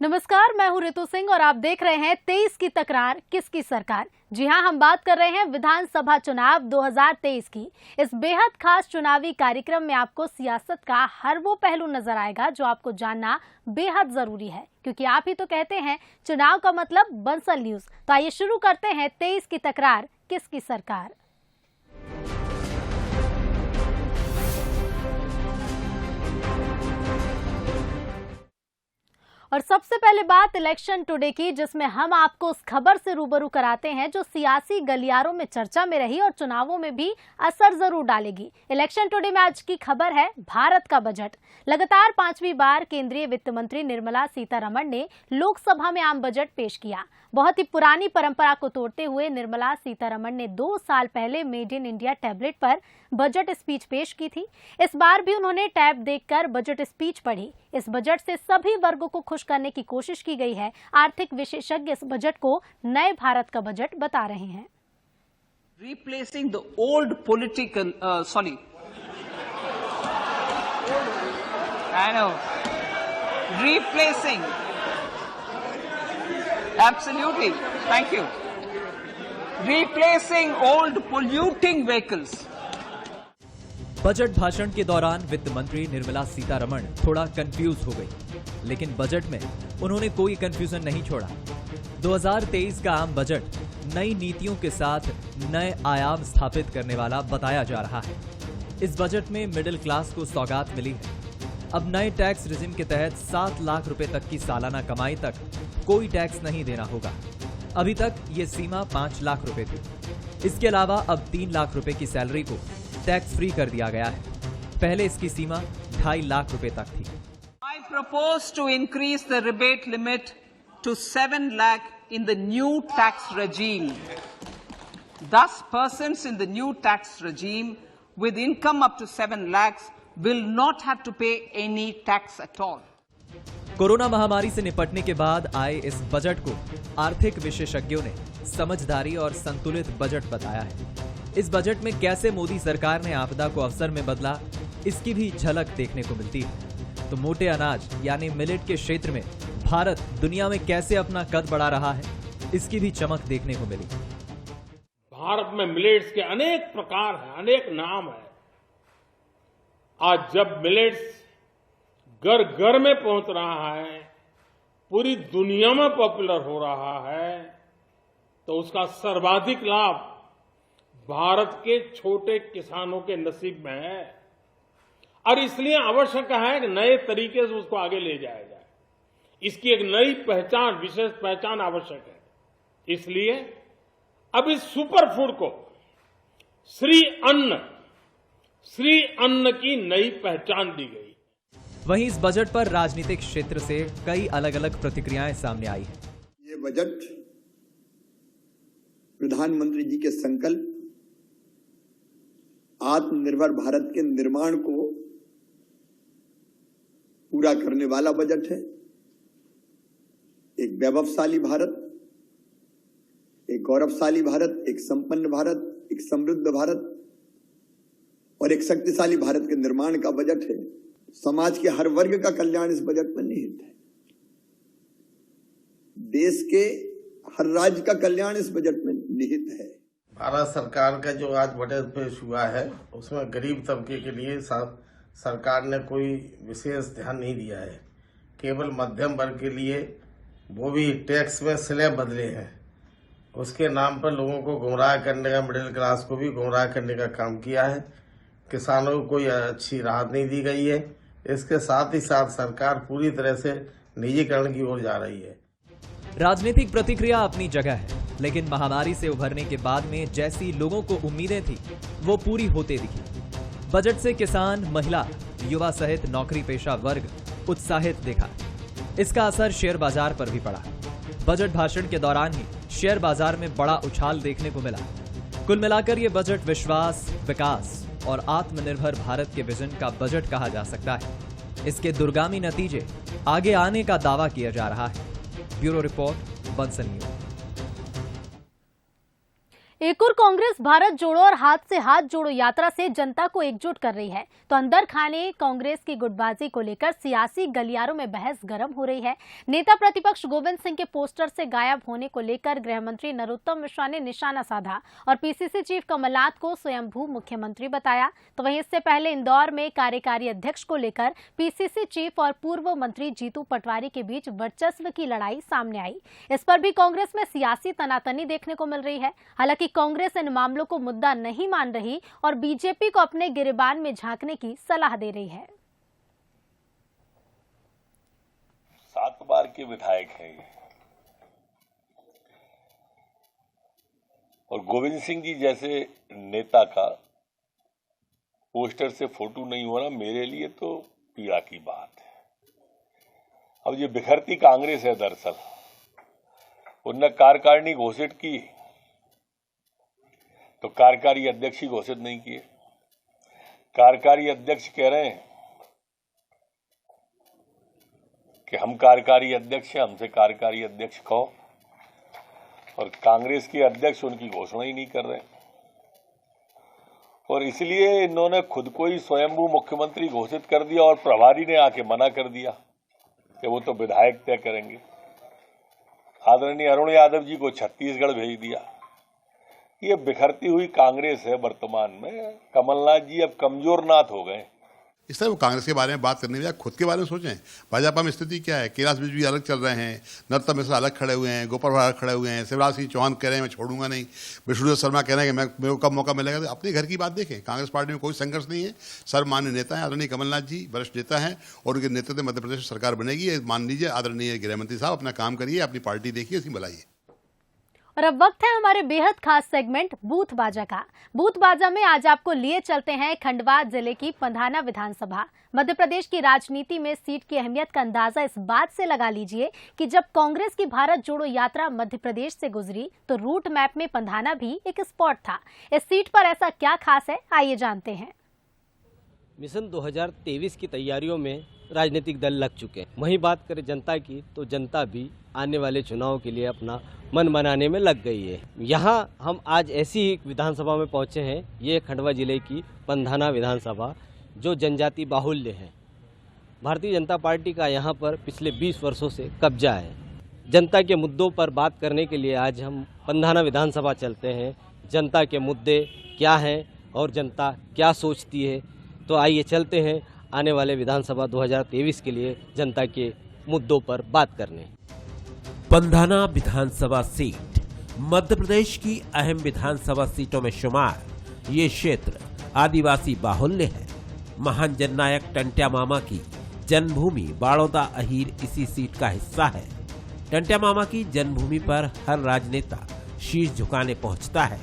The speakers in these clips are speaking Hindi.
नमस्कार, मैं हूं ऋतु सिंह और आप देख रहे हैं 23 की तकरार किसकी सरकार। जी हां, हम बात कर रहे हैं विधानसभा चुनाव 2023 की। इस बेहद खास चुनावी कार्यक्रम में आपको सियासत का हर वो पहलू नजर आएगा जो आपको जानना बेहद जरूरी है, क्योंकि आप ही तो कहते हैं चुनाव का मतलब बंसल न्यूज। तो आइए शुरू करते हैं 23 की तकरार किसकी सरकार। और सबसे पहले बात इलेक्शन टुडे की, जिसमें हम आपको उस खबर से रूबरू कराते हैं जो सियासी गलियारों में चर्चा में रही और चुनावों में भी असर जरूर डालेगी। इलेक्शन टुडे में आज की खबर है भारत का बजट। लगातार 5वीं बार केंद्रीय वित्त मंत्री निर्मला सीतारमण ने लोकसभा में आम बजट पेश किया। बहुत ही पुरानी परंपरा को तोड़ते हुए निर्मला सीतारमण ने 2 साल पहले मेड इन इंडिया टैबलेट पर बजट स्पीच पेश की थी। इस बार भी उन्होंने टैब देखकर बजट स्पीच पढ़ी। इस बजट से सभी वर्गों को खुश करने की कोशिश की गई है। आर्थिक विशेषज्ञ इस बजट को नए भारत का बजट बता रहे हैं। Replacing the old political, I know. Replacing. Absolutely. Thank you. Replacing old polluting vehicles. Budget भाषण के दौरान वित्त मंत्री निर्मला सीतारमण थोड़ा कंफ्यूज हो गई, लेकिन बजट में उन्होंने कोई कंफ्यूजन नहीं छोड़ा। 2023 का आम बजट नई नीतियों के साथ नए आयाम स्थापित करने वाला बताया जा रहा है। इस बजट में मिडिल क्लास को सौगात मिली है। अब नए टैक्स रिजिम के तहत 7 लाख रुपए तक की सालाना कमाई तक कोई टैक्स नहीं देना होगा। अभी तक ये सीमा 5 लाख रुपए थी। इसके अलावा अब 3 लाख रुपए की सैलरी को टैक्स फ्री कर दिया गया है। पहले इसकी सीमा 2.5 लाख रुपए तक थी। I propose to increase the rebate limit to 7 lakh in the new tax regime. Thus, persons in the new tax regime with income up to 7 lakhs will not have to pay any tax at all. Corona महामारी से निपटने के बाद आए इस बजट को आर्थिक विशेषज्ञों ने समझदारी और संतुलित बजट बताया है। इस बजट में कैसे मोदी सरकार ने आपदा को अवसर में बदला, इसकी भी झलक देखने को मिलती है। तो मोटे अनाज यानी मिलेट के क्षेत्र में भारत दुनिया में कैसे अपना कद बढ़ा रहा है, इसकी भी चमक देखने को मिली। भारत में मिलेट्स के अनेक प्रकार हैं, अनेक नाम है। आज जब मिलेट्स घर घर में पहुंच रहा है, पूरी दुनिया में पॉपुलर हो रहा है, तो उसका सर्वाधिक लाभ भारत के छोटे किसानों के नसीब में है। और इसलिए आवश्यक है कि नए तरीके से उसको आगे ले जाया जाए। इसकी एक नई पहचान, विशेष पहचान आवश्यक है। इसलिए अब इस सुपर फूड को श्री अन्न की नई पहचान दी गई। वहीं इस बजट पर राजनीतिक क्षेत्र से कई अलग अलग प्रतिक्रियाएं सामने आई हैं। ये बजट प्रधानमंत्री जी के संकल्प आत्मनिर्भर भारत के निर्माण को पूरा करने वाला बजट है। एक वैभवशाली भारत, एक गौरवशाली भारत, एक संपन्न भारत, एक समृद्ध भारत और एक शक्तिशाली भारत के निर्माण का बजट है। समाज के हर वर्ग का कल्याण इस बजट में निहित है। देश के हर राज्य का कल्याण इस बजट में निहित है। भारत सरकार का जो आज बजट पेश हुआ है, उसमें गरीब तबके के लिए सरकार ने कोई विशेष ध्यान नहीं दिया है। केवल मध्यम वर्ग के लिए, वो भी टैक्स में स्लैब बदले हैं, उसके नाम पर लोगों को गुमराह करने का, मिडिल क्लास को भी गुमराह करने का काम किया है। किसानों को कोई अच्छी राहत नहीं दी गई है। इसके साथ ही साथ सरकार पूरी तरह से निजीकरण की ओर जा रही है। राजनीतिक प्रतिक्रिया अपनी जगह है, लेकिन महामारी से उभरने के बाद में जैसी लोगों को उम्मीदें थी, वो पूरी होते दिखी। बजट से किसान, महिला, युवा सहित नौकरी पेशा वर्ग उत्साहित दिखा। इसका असर शेयर बाजार पर भी पड़ा। बजट भाषण के दौरान ही शेयर बाजार में बड़ा उछाल देखने को मिला। कुल मिलाकर ये बजट विश्वास, विकास और आत्मनिर्भर भारत के विजन का बजट कहा जा सकता है। इसके दूरगामी नतीजे आगे आने का दावा किया जा रहा है। Bureau report, Bansal news. एक जयपुर कांग्रेस भारत जोड़ो और हाथ से हाथ जोड़ो यात्रा से जनता को एकजुट कर रही है, तो अंदर खाने कांग्रेस की गुटबाजी को लेकर सियासी गलियारों में बहस गर्म हो रही है। नेता प्रतिपक्ष गोविंद सिंह के पोस्टर से गायब होने को लेकर गृह मंत्री नरोत्तम मिश्रा ने निशाना साधा और पीसीसी चीफ कमलनाथ को स्वयंभू मुख्यमंत्री बताया। तो वहीं इससे पहले इंदौर में कार्यकारी अध्यक्ष को लेकर पीसीसी चीफ और पूर्व मंत्री जीतू पटवारी के बीच वर्चस्व की लड़ाई सामने आई। इस पर भी कांग्रेस में सियासी तनातनी देखने को मिल रही है। हालांकि कांग्रेस इन मामलों को मुद्दा नहीं मान रही और बीजेपी को अपने गिरेबान में झांकने की सलाह दे रही है। 7 बार के विधायक हैं ये, और गोविंद सिंह जी जैसे नेता का पोस्टर से फोटो नहीं होना मेरे लिए तो पीड़ा की बात है। अब ये बिखरती कांग्रेस है, दरअसल उनने कार्यकारिणी घोषित की तो कार्यकारी अध्यक्ष ही घोषित नहीं किए। कार्यकारी अध्यक्ष कह रहे हैं कि हम कार्यकारी अध्यक्ष हैं, हमसे कार्यकारी अध्यक्ष कहो, और कांग्रेस के अध्यक्ष उनकी घोषणा ही नहीं कर रहे। और इसलिए इन्होंने खुद को ही स्वयंभू मुख्यमंत्री घोषित कर दिया और प्रभारी ने आके मना कर दिया कि वो तो विधायक तय करेंगे। आदरणीय अरुण यादव जी को छत्तीसगढ़ भेज दिया। ये बिखरती हुई कांग्रेस है वर्तमान में। कमलनाथ जी अब कमजोर नाथ हो गए। इस तरह वो कांग्रेस के बारे में बात करने में खुद के बारे में सोचें। भाजपा में स्थिति क्या है? कैलाश विजय भी अलग चल रहे हैं, नरोत्तम मिश्रा अलग खड़े हुए हैं, गोपाल भार्गव खड़े हुए हैं, शिवराज सिंह चौहान कह रहे हैं मैं छोड़ूंगा नहीं, विष्णुदेव शर्मा कह रहे हैं कि मेरे को कब मौका मिलेगा। तो अपने घर की बात देखें। कांग्रेस पार्टी में कोई संघर्ष नहीं है। सर्वमान्य नेता है आदरणीय कमलनाथ जी, वरिष्ठ नेता हैं, और उनके नेतृत्व में मध्य प्रदेश सरकार बनेगी। मान लीजिए आदरणीय गृहमंत्री साहब अपना काम करिए, अपनी पार्टी देखिए, इसमें बुलाइए। और अब वक्त है हमारे बेहद खास सेगमेंट बूथ बाजा का। बूथ बाजा में आज आपको लिए चलते हैं खंडवा जिले की पंधाना विधानसभा। मध्य प्रदेश की राजनीति में सीट की अहमियत का अंदाजा इस बात से लगा लीजिए कि जब कांग्रेस की भारत जोड़ो यात्रा मध्य प्रदेश से गुजरी तो रूट मैप में पंधाना भी एक स्पॉट था। इस सीट पर ऐसा क्या खास है, आइए जानते हैं। मिशन 2023 की तैयारियों में राजनीतिक दल लग चुके हैं। वहीं बात करें जनता की, तो जनता भी आने वाले चुनाव के लिए अपना मन बनाने में लग गई है। यहाँ हम आज ऐसी ही विधानसभा में पहुँचे हैं। ये खंडवा जिले की पंधाना विधानसभा जो जनजाति बाहुल्य है। भारतीय जनता पार्टी का यहाँ पर पिछले 20 वर्षों से कब्जा है। जनता के मुद्दों पर बात करने के लिए आज हम पंधाना विधानसभा चलते हैं। जनता के मुद्दे क्या हैं और जनता क्या सोचती है, तो आइए चलते हैं आने वाले विधानसभा 2023 के लिए जनता के मुद्दों पर बात करने। पंधाना विधानसभा सीट मध्य प्रदेश की अहम विधानसभा सीटों में शुमार। ये क्षेत्र आदिवासी बाहुल्य है। महान जननायक टंट्या मामा की जन्मभूमि बाड़ौदा अहीर इसी सीट का हिस्सा है। टंट्या मामा की जन्मभूमि पर हर राजनेता शीश झुकाने पहुंचता है,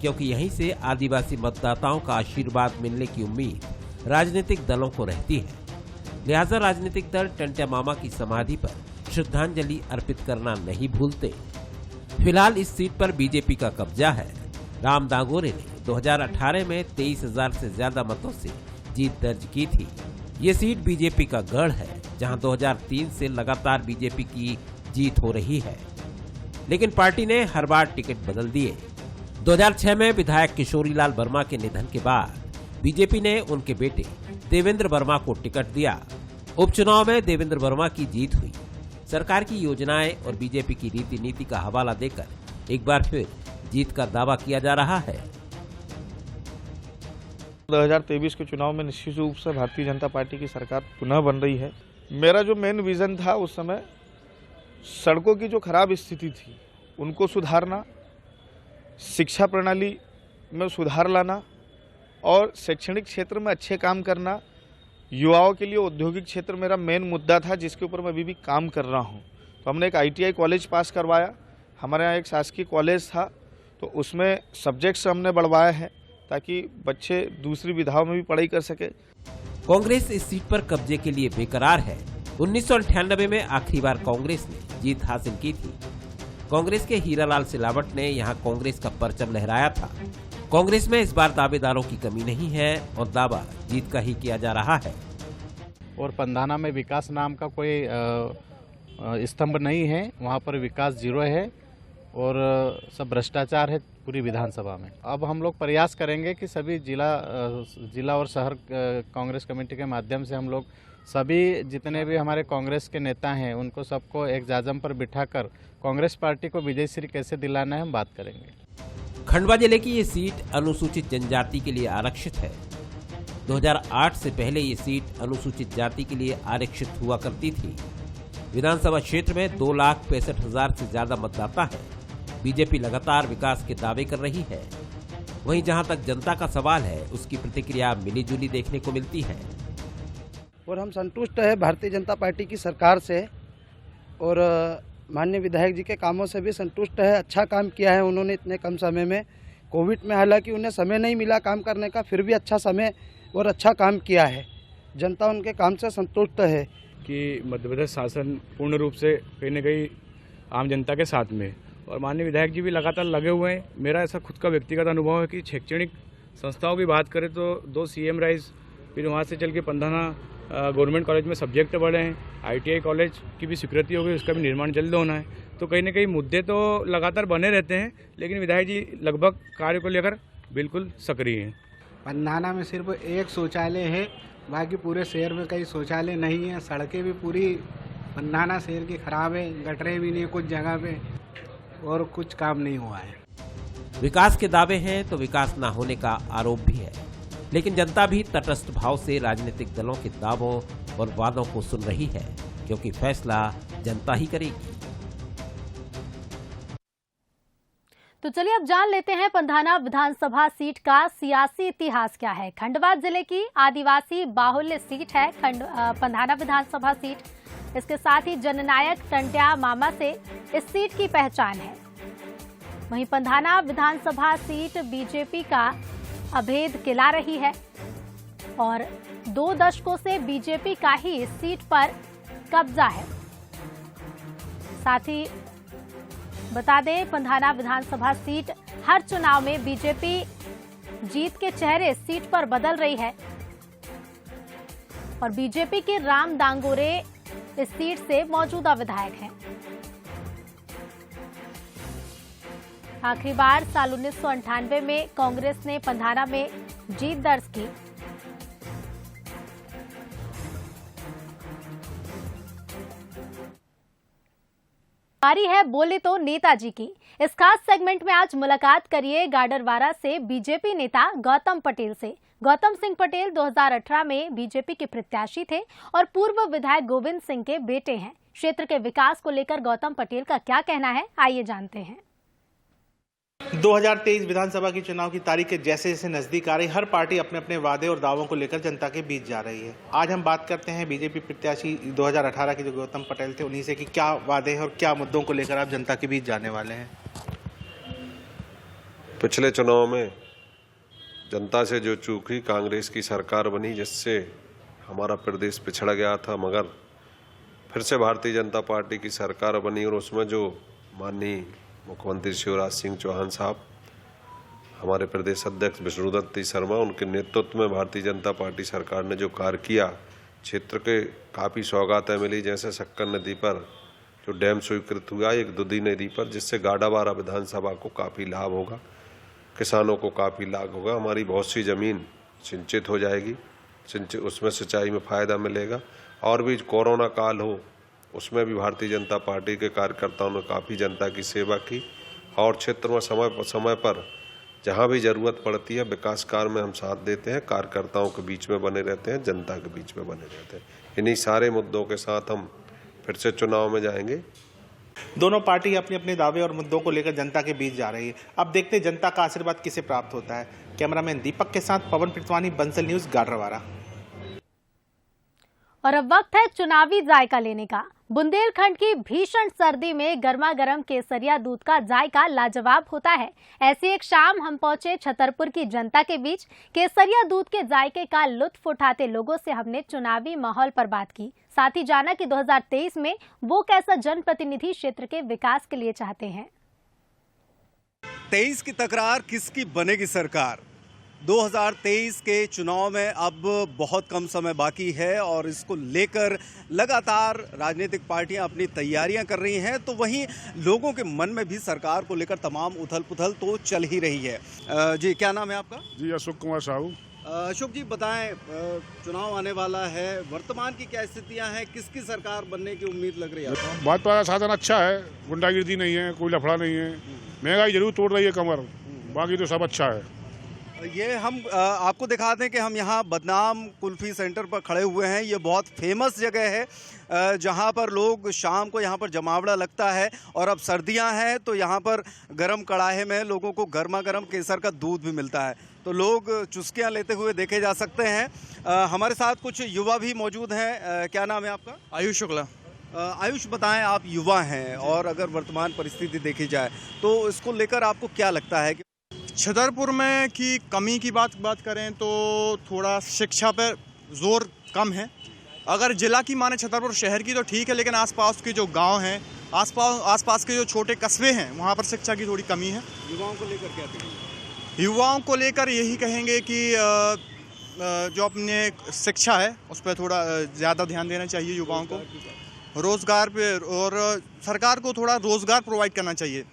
क्योंकि यहीं से आदिवासी मतदाताओं का आशीर्वाद मिलने की उम्मीद राजनीतिक दलों को रहती है। लिहाजा राजनीतिक दल टंट्या मामा की समाधि पर श्रद्धांजलि अर्पित करना नहीं भूलते। फिलहाल इस सीट पर बीजेपी का कब्जा है। राम दागोरे ने 2018 में 23,000 से ज्यादा मतों से जीत दर्ज की थी। ये सीट बीजेपी का गढ़ है, जहां 2003 से लगातार बीजेपी की जीत हो रही है, लेकिन पार्टी ने हर बार टिकट बदल दिए। 2006 में विधायक किशोरीलाल वर्मा के निधन के बाद बीजेपी ने उनके बेटे देवेंद्र वर्मा को टिकट दिया। उपचुनाव में देवेंद्र वर्मा की जीत हुई। सरकार की योजनाएं और बीजेपी की रीति नीति का हवाला देकर एक बार फिर जीत का दावा किया जा रहा है। 2023 के चुनाव में निश्चित रूप से भारतीय जनता पार्टी की सरकार पुनः बन रही है। मेरा जो मेन विजन था उस समय, सड़कों की जो खराब स्थिति थी उनको सुधारना, शिक्षा प्रणाली में सुधार लाना और शैक्षणिक क्षेत्र में अच्छे काम करना। युवाओं के लिए औद्योगिक क्षेत्र मेरा मेन मुद्दा था, जिसके ऊपर मैं अभी भी काम कर रहा हूं। तो हमने एक ITI कॉलेज पास करवाया। हमारे यहाँ एक शासकीय कॉलेज था, तो उसमें सब्जेक्ट्स हमने बढ़वाए हैं ताकि बच्चे दूसरी विधाओं में भी पढ़ाई कर सके। कांग्रेस इस सीट पर कब्जे के लिए बेकरार है। 1998 में आखिरी बार कांग्रेस ने जीत हासिल की थी। कांग्रेस के हीरालाल सिलावट ने यहाँ कांग्रेस का परचम लहराया था। कांग्रेस में इस बार दावेदारों की कमी नहीं है और दावा जीत का ही किया जा रहा है। और पंधाना में विकास नाम का कोई स्तंभ नहीं है, वहाँ पर विकास जीरो है। और सब भ्रष्टाचार है पूरी विधानसभा में। अब हम लोग प्रयास करेंगे कि सभी जिला और शहर कांग्रेस कमेटी के माध्यम से हम लोग सभी जितने भी हमारे कांग्रेस के नेता हैं उनको सबको एक जाजम पर बिठाकर कांग्रेस पार्टी को विजयश्री कैसे दिलाना है हम बात करेंगे। खंडवा जिले की ये सीट अनुसूचित जनजाति के लिए आरक्षित है। 2008 से पहले ये सीट अनुसूचित जाति के लिए आरक्षित हुआ करती थी। विधानसभा क्षेत्र में 2,65,000 से ज्यादा मतदाता है। बीजेपी लगातार विकास के दावे कर रही है। वहीं जहां तक जनता का सवाल है उसकी प्रतिक्रिया मिलीजुली देखने को मिलती है। और हम संतुष्ट है भारतीय जनता पार्टी की सरकार से और माननीय विधायक जी के कामों से भी संतुष्ट है। अच्छा काम किया है उन्होंने इतने कम समय में। कोविड में हालांकि उन्हें समय नहीं मिला काम करने का, फिर भी अच्छा समय और अच्छा काम किया है। जनता उनके काम से संतुष्ट है कि मध्य प्रदेश शासन पूर्ण रूप से कहीं न कहीं आम जनता के साथ में, और माननीय विधायक जी भी लगातार लगे हुए हैं। मेरा ऐसा खुद का व्यक्तिगत अनुभव है कि शैक्षणिक संस्थाओं की बात करें तो 2 CM राइज, फिर वहाँ से चल के पंधाना गवर्नमेंट कॉलेज में सब्जेक्ट बढ़े हैं। ITI कॉलेज की भी स्वीकृति हो गई, उसका भी निर्माण जल्द होना है। तो कहीं न कहीं मुद्दे तो लगातार बने रहते हैं, लेकिन विधायक जी लगभग कार्य को लेकर बिल्कुल सक्रिय हैं। पंधाना में सिर्फ एक शौचालय है, बाकी पूरे शहर में कई शौचालय नहीं है। सड़कें भी पूरी पंधाना शहर की खराब है, गटरें भी नहीं है कुछ जगह पे, और कुछ काम नहीं हुआ है। विकास के दावे हैं तो विकास न होने का आरोप भी है, लेकिन जनता भी तटस्थ भाव से राजनीतिक दलों के दावों और वादों को सुन रही है, क्योंकि फैसला जनता ही करेगी। तो चलिए अब जान लेते हैं पंधाना विधानसभा सीट का सियासी इतिहास क्या है। खंडवा जिले की आदिवासी बाहुल्य सीट है पंधाना विधानसभा सीट। इसके साथ ही जननायक टंट्या मामा से इस सीट की पहचान है। वहीं पंधाना विधानसभा सीट बीजेपी का अभेद किला रही है और 2 दशकों से बीजेपी का ही इस सीट पर कब्जा है। साथ ही बता दें, पंधाना विधानसभा सीट हर चुनाव में बीजेपी जीत के चेहरे सीट पर बदल रही है और बीजेपी के राम दांगोरे इस सीट से मौजूदा विधायक हैं। आखिरी बार साल 1998 में कांग्रेस ने पंधाना में जीत दर्ज की। बारी है बोले तो नेताजी की। इस खास सेगमेंट में आज मुलाकात करिए गाडरवारा से बीजेपी नेता गौतम पटेल से। गौतम सिंह पटेल 2018 में बीजेपी के प्रत्याशी थे और पूर्व विधायक गोविंद सिंह के बेटे हैं। क्षेत्र के विकास को लेकर गौतम पटेल का क्या कहना है, आइए जानते हैं। 2023 विधानसभा की चुनाव की तारीख जैसे जैसे नजदीक आ रही, हर पार्टी अपने अपने वादे और दावों को लेकर जनता के बीच जा रही है। आज हम बात करते हैं बीजेपी प्रत्याशी 2018 के जो गौतम पटेल थे उन्हीं से कि क्या वादे हैं और क्या मुद्दों को लेकर आप जनता के बीच जाने वाले हैं। पिछले चुनाव में जनता से जो चूक हुई, कांग्रेस की सरकार बनी जिससे हमारा प्रदेश पिछड़ गया था, मगर फिर से भारतीय जनता पार्टी की सरकार बनी और उसमें जो माननीय मुख्यमंत्री शिवराज सिंह चौहान साहब, हमारे प्रदेश अध्यक्ष विष्णुदत्त शर्मा, उनके नेतृत्व में भारतीय जनता पार्टी सरकार ने जो कार्य किया, क्षेत्र के काफ़ी सौगातें मिली। जैसे शक्कर नदी पर जो डैम स्वीकृत हुआ, एक दुधी नदी पर, जिससे गाडावारा विधानसभा को काफ़ी लाभ होगा, किसानों को काफ़ी लाभ होगा। हमारी बहुत सी ज़मीन सिंचित हो जाएगी, उसमें सिंचाई में फ़ायदा मिलेगा। और भी कोरोना काल हो उसमें भी भारतीय जनता पार्टी के कार्यकर्ताओं ने काफ़ी जनता की सेवा की और क्षेत्र में समय पर जहां भी जरूरत पड़ती है विकास कार्य में हम साथ देते हैं, कार्यकर्ताओं के बीच में बने रहते हैं, जनता के बीच में बने रहते हैं। इन्हीं सारे मुद्दों के साथ हम फिर से चुनाव में जाएंगे। दोनों पार्टी अपने अपने दावे और मुद्दों को लेकर जनता के बीच जा रही है। अब देखते हैं जनता का आशीर्वाद किसे प्राप्त होता है। कैमरामैन दीपक के साथ पवन पृथ्वानी, बंसल न्यूज, गाडरवारा। और अब वक्त है चुनावी जायका लेने का। बुंदेलखंड की भीषण सर्दी में गर्मा गर्म केसरिया दूध का जायका लाजवाब होता है। ऐसी एक शाम हम पहुंचे छतरपुर की जनता के बीच। केसरिया दूध के जायके का लुत्फ उठाते लोगों से हमने चुनावी माहौल पर बात की। साथ ही जाना कि 2023 में वो कैसा जनप्रतिनिधि क्षेत्र के विकास के लिए चाहते हैं। 23 की तकरार, किसकी बनेगी सरकार, 2023 के चुनाव में अब बहुत कम समय बाकी है और इसको लेकर लगातार राजनीतिक पार्टियां अपनी तैयारियां कर रही हैं, तो वहीं लोगों के मन में भी सरकार को लेकर तमाम उथल-पुथल तो चल ही रही है। जी, क्या नाम है आपका? जी, अशोक कुमार साहू। अशोक जी, बताएं, चुनाव आने वाला है, वर्तमान की क्या स्थितियां हैं, किसकी सरकार बनने की उम्मीद लग रही है? भाजपा का साधन अच्छा है, गुंडागिर्दी नहीं है, कोई लफड़ा नहीं है, महंगाई जरूर तोड़ रही है कमर, बाकी तो सब अच्छा है। ये हम आपको दिखा दें कि हम यहाँ बदनाम कुल्फी सेंटर पर खड़े हुए हैं। ये बहुत फेमस जगह है जहाँ पर लोग शाम को यहाँ पर जमावड़ा लगता है, और अब सर्दियाँ हैं तो यहाँ पर गरम कड़ाहे में लोगों को गर्मा गर्म केसर का दूध भी मिलता है, तो लोग चुस्कियाँ लेते हुए देखे जा सकते हैं। हमारे साथ कुछ युवा भी मौजूद हैं। क्या नाम है आपका? आयुष शुक्ला। आयुष, बताएं, आप युवा हैं और अगर वर्तमान परिस्थिति देखी जाए तो इसको लेकर आपको क्या लगता है? छतरपुर में की कमी की बात करें तो थोड़ा शिक्षा पर जोर कम है। अगर जिला की माने छतरपुर शहर की तो ठीक है, लेकिन आसपास के जो गांव हैं, आसपास के जो छोटे कस्बे हैं, वहां पर शिक्षा की थोड़ी कमी है। युवाओं को लेकर क्या कहेंगे? युवाओं को लेकर यही कहेंगे कि जो अपने शिक्षा है उस पर थोड़ा ज़्यादा ध्यान देना चाहिए युवाओं को, रोज़गार पे, और सरकार को थोड़ा रोज़गार प्रोवाइड करना चाहिए,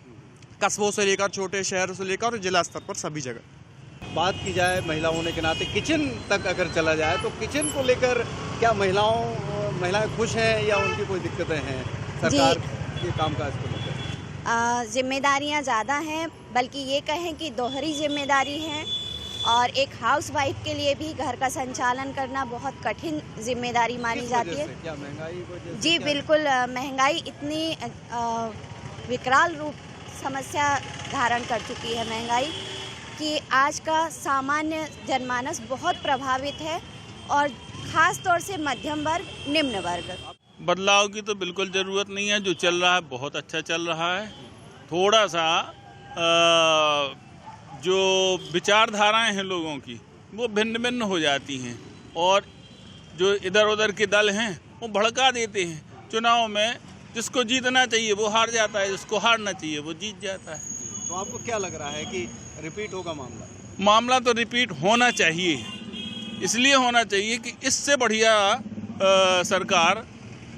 कस्बों से लेकर छोटे शहरों से लेकर और जिला स्तर पर सभी जगह। बात की जाए महिला होने के नाते किचन तक अगर चला जाए तो किचन को लेकर क्या महिलाएं खुश हैं या उनकी कोई दिक्कतें हैं सरकार के कामकाज को लेकर? जिम्मेदारियां ज़्यादा हैं, बल्कि ये कहें कि दोहरी जिम्मेदारी है, और एक हाउस वाइफ के लिए भी घर का संचालन करना बहुत कठिन जिम्मेदारी मानी जाती है। क्या महंगाई? जी बिल्कुल, महंगाई इतनी विकराल रूप समस्या धारण कर चुकी है महंगाई कि आज का सामान्य जनमानस बहुत प्रभावित है, और ख़ास तौर से मध्यम वर्ग, निम्न वर्ग। बदलाव की तो बिल्कुल ज़रूरत नहीं है, जो चल रहा है बहुत अच्छा चल रहा है। थोड़ा सा जो विचारधाराएं हैं लोगों की वो भिन्न भिन्न हो जाती हैं, और जो इधर उधर के दल हैं वो भड़का देते हैं। चुनाव में जिसको जीतना चाहिए वो हार जाता है, जिसको हारना चाहिए वो जीत जाता है। तो आपको क्या लग रहा है कि रिपीट होगा मामला? मामला तो रिपीट होना चाहिए, इसलिए होना चाहिए कि इससे बढ़िया सरकार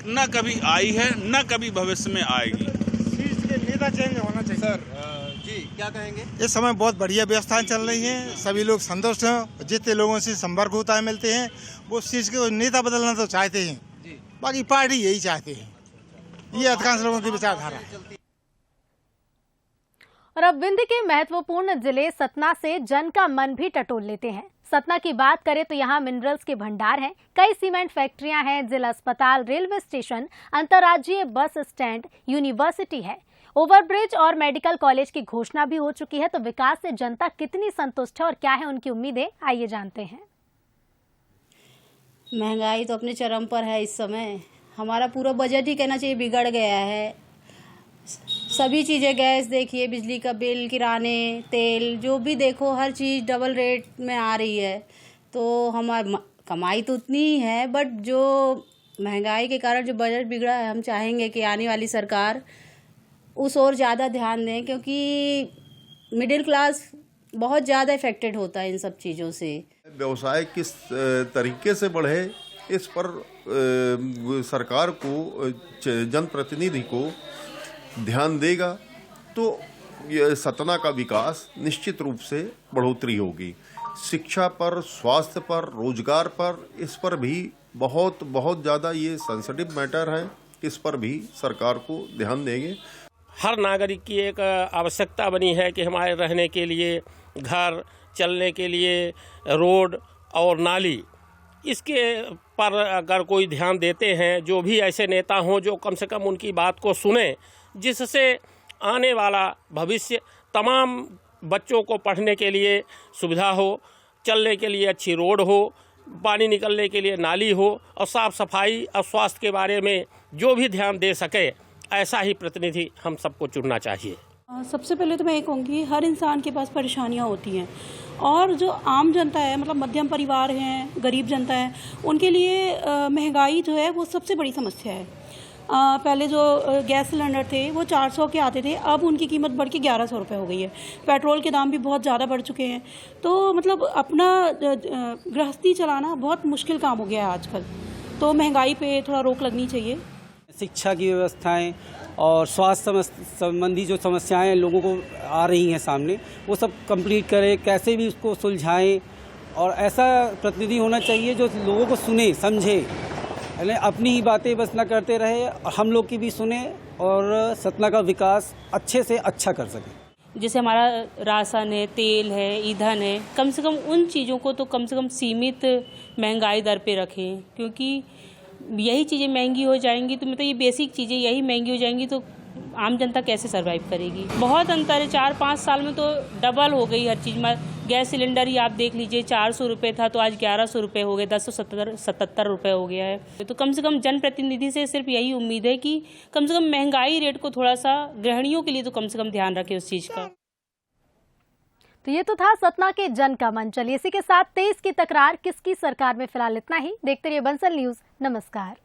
न कभी आई है, न कभी भविष्य में आएगी। नेता चेंज होना चाहिए। सर जी, क्या कहेंगे? इस समय बहुत बढ़िया व्यवस्थाएं चल रही हैं, सभी लोग संतुष्ट हैं, जितने लोगों से संपर्क होता है, मिलते हैं, वो उस चीज़ के नेता बदलना तो चाहते हैं, बाकी पार्टी यही चाहते हैं, ये अधिकांश लोगों की विचारधारा है। और अब विंध्य के महत्वपूर्ण जिले सतना से जन का मन भी टटोल लेते हैं। सतना की बात करें तो यहाँ मिनरल्स के भंडार हैं, कई सीमेंट फैक्ट्रियां हैं, जिला अस्पताल, रेलवे स्टेशन, अंतर्राज्यीय बस स्टैंड, यूनिवर्सिटी है, ओवरब्रिज और मेडिकल कॉलेज की घोषणा भी हो चुकी है। तो विकास से जनता कितनी संतुष्ट है और क्या है उनकी उम्मीदें, आइए जानते हैं। महंगाई तो अपने चरम पर है इस समय, हमारा पूरा बजट ही कहना चाहिए बिगड़ गया है। सभी चीज़ें, गैस देखिए, बिजली का बिल, किराने, तेल, जो भी देखो हर चीज़ डबल रेट में आ रही है। तो हमारी कमाई तो उतनी ही है, बट जो महंगाई के कारण जो बजट बिगड़ा है, हम चाहेंगे कि आने वाली सरकार उस ओर ज़्यादा ध्यान दें, क्योंकि मिडिल क्लास बहुत ज़्यादा इफेक्टेड होता है इन सब चीज़ों से। व्यवसाय किस तरीके से बढ़े, इस पर सरकार को, जनप्रतिनिधि को ध्यान देगा तो ये सतना का विकास निश्चित रूप से बढ़ोतरी होगी। शिक्षा पर, स्वास्थ्य पर, रोजगार पर, इस पर भी बहुत ज़्यादा ये सेंसिटिव मैटर है, इस पर भी सरकार को ध्यान देंगे। हर नागरिक की एक आवश्यकता बनी है कि हमारे रहने के लिए घर, चलने के लिए रोड और नाली, इसके पर अगर कोई ध्यान देते हैं, जो भी ऐसे नेता हों जो कम से कम उनकी बात को सुने, जिससे आने वाला भविष्य तमाम बच्चों को पढ़ने के लिए सुविधा हो, चलने के लिए अच्छी रोड हो, पानी निकलने के लिए नाली हो, और साफ़ सफाई और स्वास्थ्य के बारे में जो भी ध्यान दे सके, ऐसा ही प्रतिनिधि हम सबको चुनना चाहिए। सबसे पहले तो मैं ये कहूँगी, हर इंसान के पास परेशानियाँ होती हैं, और जो आम जनता है, मतलब मध्यम परिवार हैं, गरीब जनता है, उनके लिए महंगाई जो है वो सबसे बड़ी समस्या है। पहले जो गैस सिलेंडर थे वो 400 के आते थे, अब उनकी कीमत बढ़ के 1100 रुपये हो गई है। पेट्रोल के दाम भी बहुत ज़्यादा बढ़ चुके हैं। तो मतलब अपना गृहस्थी चलाना बहुत मुश्किल काम हो गया है आजकल। तो महंगाई पे थोड़ा रोक लगनी चाहिए। शिक्षा की व्यवस्थाएं और स्वास्थ्य संबंधी जो समस्याएं लोगों को आ रही हैं सामने, वो सब कंप्लीट करें, कैसे भी उसको सुलझाएं। और ऐसा प्रतिनिधि होना चाहिए जो लोगों को सुने, समझे, अपनी ही बातें बस ना करते रहे, हम लोग की भी सुने और सतना का विकास अच्छे से अच्छा कर सके। जैसे हमारा राशन है, तेल है, ईंधन है, कम से कम उन चीज़ों को तो कम से कम सीमित महंगाई दर पे रखें, क्योंकि यही चीज़ें महंगी हो जाएंगी तो मतलब ये बेसिक चीज़ें यही महंगी हो जाएंगी तो आम जनता कैसे सरवाइव करेगी। बहुत अंतर है, 4-5 साल में तो डबल हो गई हर चीज़ में। गैस सिलेंडर ही आप देख लीजिए, 400 रुपये था तो आज 1100 रुपये हो गए, 1077 रुपये हो गया है। तो कम से कम जनप्रतिनिधि से सिर्फ यही उम्मीद है कि कम से कम महंगाई रेट को थोड़ा सा गृहिणियों के लिए तो कम से कम ध्यान रखें उस चीज़ का। तो ये तो था सतना के जन का मन। चलिए इसी के साथ 23 की तकरार किसकी सरकार में फिलहाल इतना ही। देखते रहिए बंसल न्यूज। नमस्कार।